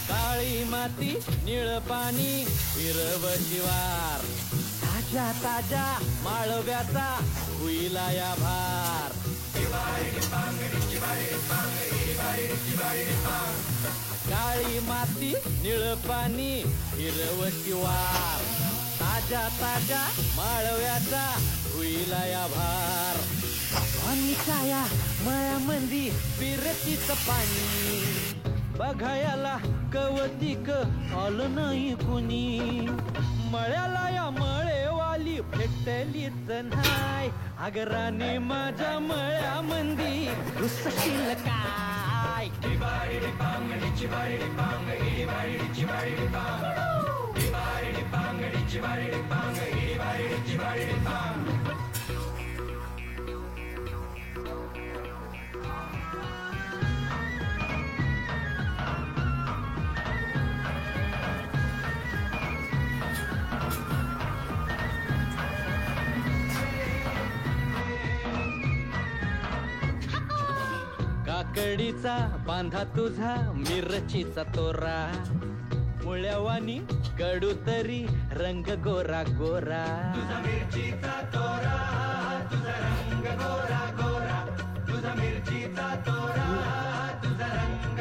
काळी माती निळ पाणी हिरव शिवार ताज्या ताज्या माळव्याचा हुईला या भार काळी माती निळ पाणी हिरव शिवार ताज्या ताज्या माळव्याचा हुईला या भार आणि छाया मळ्यामंदी बिरतीच पाणी बघायला कवतिक आलं नाही कुणी मळ्याला या मळेवाली भेटलीच नाही आगराने माझ्या मळ्यामंदी रुसशील काय काकडीचा बांधा तुझा मिरचीचा तोरा मुळ्यावानी कडू तरी रंग गोरा गोरा तुझा मिरचीचा तोरा तुझा रंग गोरा गोरा तुझा मिरचीचा तोरा तुझा रंग